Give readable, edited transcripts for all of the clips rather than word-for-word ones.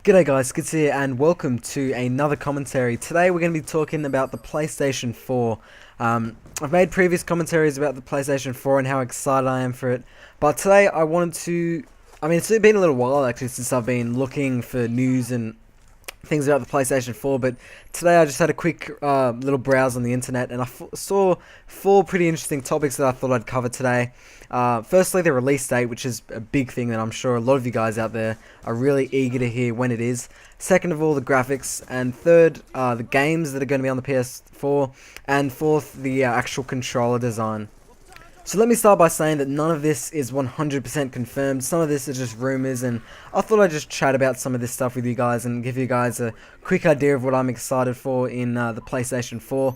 G'day guys, Skids here and welcome to another commentary. Today we're going to be talking about the PlayStation 4. I've made previous commentaries about the PlayStation 4 and how excited I am for it, but today I wanted to... it's been a little while actually since I've been looking for news and things about the PlayStation 4, but today I just had a quick little browse on the internet and I saw four pretty interesting topics that I thought I'd cover today. Firstly, the release date, which is a big thing that I'm sure a lot of you guys out there are really eager to hear when it is. Second of all, the graphics, and third, the games that are going to be on the PS4, and fourth, the actual controller design. So let me start by saying that none of this is 100% confirmed. Some of this is just rumors, and I thought I'd just chat about some of this stuff with you guys and give you guys a quick idea of what I'm excited for in the PlayStation 4.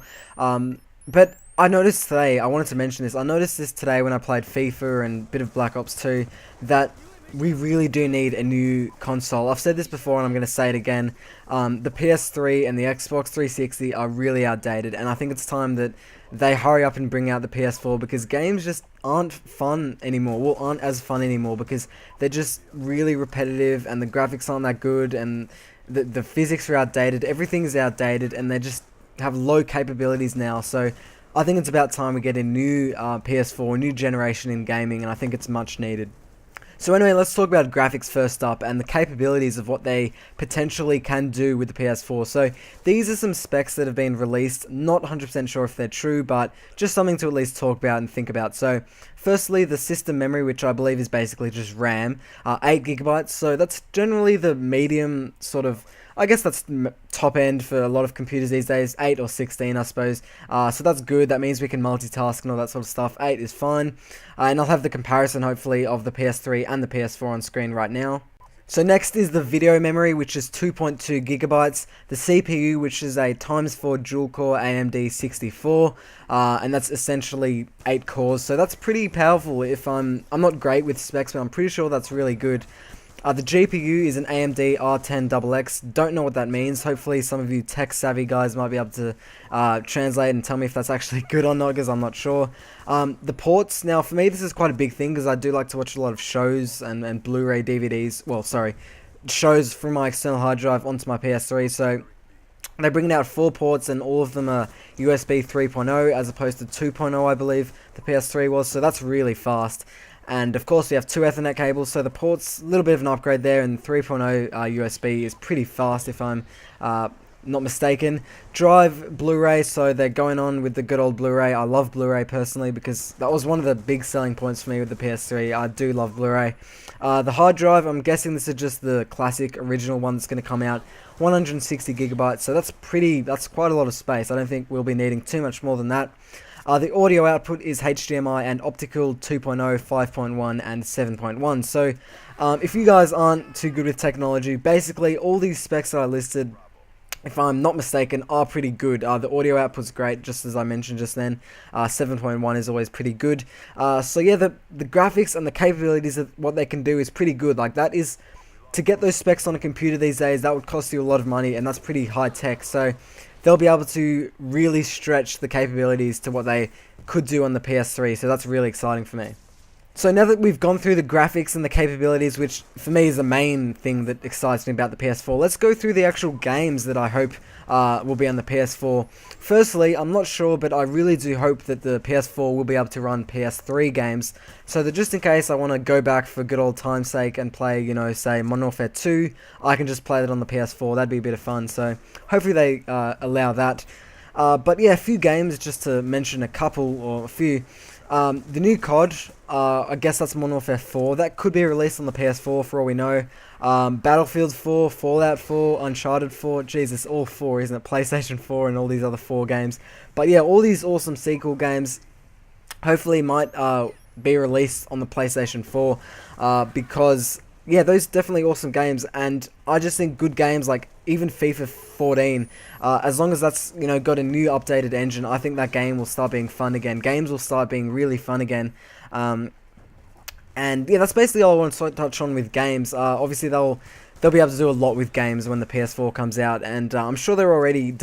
But I noticed today, I wanted to mention this, I noticed this today when I played FIFA and a bit of Black Ops 2, that we really do need a new console. I've said this before and I'm going to say it again. The PS3 and the Xbox 360 are really outdated, and I think it's time that they hurry up and bring out the PS4 because games just aren't fun anymore. Well, aren't as fun anymore because they're just really repetitive and the graphics aren't that good and the physics are outdated. Everything is outdated and they just have low capabilities now. So I think it's about time we get a new PS4, a new generation in gaming, and I think it's much needed. So anyway, let's talk about graphics first up and the capabilities of what they potentially can do with the PS4. So these are some specs that have been released, not 100% sure if they're true, but just something to at least talk about and think about. So firstly, the system memory, which I believe is basically just RAM, 8 gigabytes. So that's generally the medium sort of, I guess that's top end for a lot of computers these days, 8 or 16 I suppose, so that's good. That means we can multitask and all that sort of stuff. 8 is fine, and I'll have the comparison hopefully of the PS3 and the PS4 on screen right now. So next is the video memory, which is 2.2 gigabytes, the CPU, which is a ×4 dual-core AMD 64, and that's essentially 8 cores, so that's pretty powerful. If I'm not great with specs, but I'm pretty sure that's really good. The GPU is an AMD R10XX. Don't know what that means. Hopefully some of you tech-savvy guys might be able to translate and tell me if that's actually good or not, because I'm not sure. The ports, now for me this is quite a big thing, because I do like to watch a lot of shows and Blu-ray DVDs, shows from my external hard drive onto my PS3, so they're bringing out 4 ports and all of them are USB 3.0 as opposed to 2.0 I believe the PS3 was, so that's really fast. And of course we have 2 Ethernet cables, so the port's a little bit of an upgrade there, and 3.0 USB is pretty fast if I'm not mistaken. Drive Blu-ray, so they're going on with the good old Blu-ray. I love Blu-ray personally because that was one of the big selling points for me with the PS3. I do love Blu-ray. The hard drive, I'm guessing this is just the classic original one that's going to come out. 160 gigabytes, so that's quite a lot of space. I don't think we'll be needing too much more than that. The audio output is HDMI and optical 2.0, 5.1 and 7.1. So if you guys aren't too good with technology, basically all these specs that I listed, if I'm not mistaken, are pretty good. The audio output's great, just as I mentioned just then. 7.1 is always pretty good. So yeah, the graphics and the capabilities of what they can do is pretty good. Like, that is, to get those specs on a computer these days, that would cost you a lot of money, and that's pretty high tech. So they'll be able to really stretch the capabilities to what they could do on the PS3, so that's really exciting for me. So now that we've gone through the graphics and the capabilities, which for me is the main thing that excites me about the PS4, let's go through the actual games that I hope will be on the PS4. Firstly, I'm not sure, but I really do hope that the PS4 will be able to run PS3 games, so that just in case I want to go back for good old time's sake and play, say Modern Warfare 2, I can just play that on the PS4. That'd be a bit of fun, so hopefully they allow that. But yeah, a few games, just to mention a couple or a few. The new COD, I guess that's Modern Warfare 4. That could be released on the PS4 for all we know. Battlefield 4, Fallout 4, Uncharted 4. Jesus, all 4, isn't it? PlayStation 4 and all these other 4 games. But yeah, all these awesome sequel games hopefully might be released on the PlayStation 4 because, yeah, those are definitely awesome games, and I just think good games like even FIFA 14, as long as that's got a new updated engine, I think that game will start being fun again. Games will start being really fun again, and yeah, that's basically all I want to touch on with games. Obviously they'll be able to do a lot with games when the PS4 comes out, and I'm sure they're already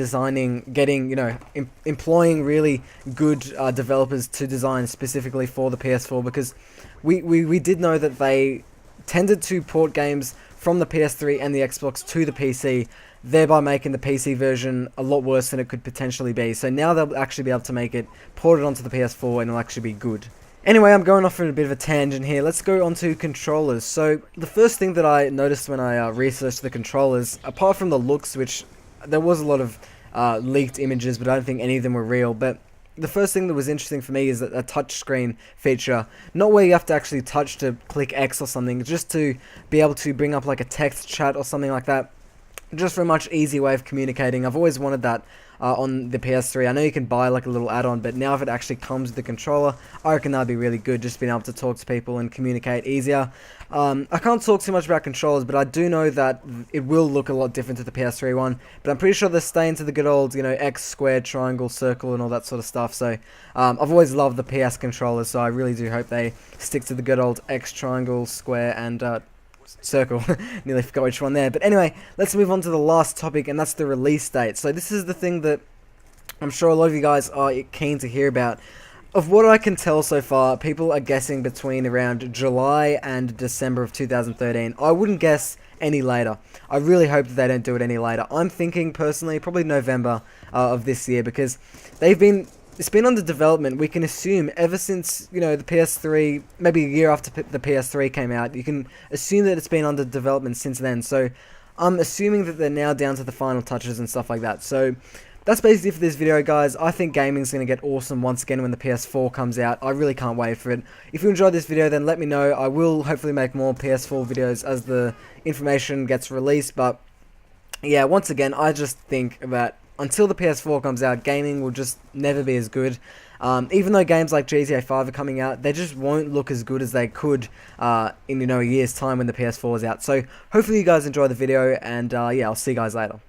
employing really good developers to design specifically for the PS4, because we did know that they tended to port games from the PS3 and the Xbox to the PC, thereby making the PC version a lot worse than it could potentially be. So now they'll actually be able to make it ported onto the PS4 and it'll actually be good. Anyway, I'm going off on a bit of a tangent here. Let's go on to controllers. So the first thing that I noticed when I researched the controllers, apart from the looks, which there was a lot of leaked images, but I don't think any of them were real, but the first thing that was interesting for me is that a touchscreen feature, not where you have to actually touch to click X or something, just to be able to bring up like a text chat or something like that, just for a much easier way of communicating. I've always wanted that on the PS3. I know you can buy like a little add-on, but now if it actually comes with the controller, I reckon that'd be really good, just being able to talk to people and communicate easier. I can't talk too much about controllers, but I do know that it will look a lot different to the PS3 one, but I'm pretty sure they're staying to the good old, X, squared, triangle, circle, and all that sort of stuff. So I've always loved the PS controllers, so I really do hope they stick to the good old X, triangle, square, and circle. Nearly forgot which one there. But anyway, let's move on to the last topic, and that's the release date. So this is the thing that I'm sure a lot of you guys are keen to hear about. Of what I can tell so far, people are guessing between around July and December of 2013. I wouldn't guess any later. I really hope that they don't do it any later. I'm thinking personally probably November of this year, because it's been under development, we can assume, ever since, the PS3, maybe a year after the PS3 came out. You can assume that it's been under development since then. So I'm assuming that they're now down to the final touches and stuff like that. So that's basically it for this video, guys. I think gaming's going to get awesome once again when the PS4 comes out. I really can't wait for it. If you enjoyed this video, then let me know. I will hopefully make more PS4 videos as the information gets released. But yeah, once again, I just think that until the PS4 comes out, gaming will just never be as good. Even though games like GTA 5 are coming out, they just won't look as good as they could in a year's time when the PS4 is out. So hopefully you guys enjoy the video, and yeah, I'll see you guys later.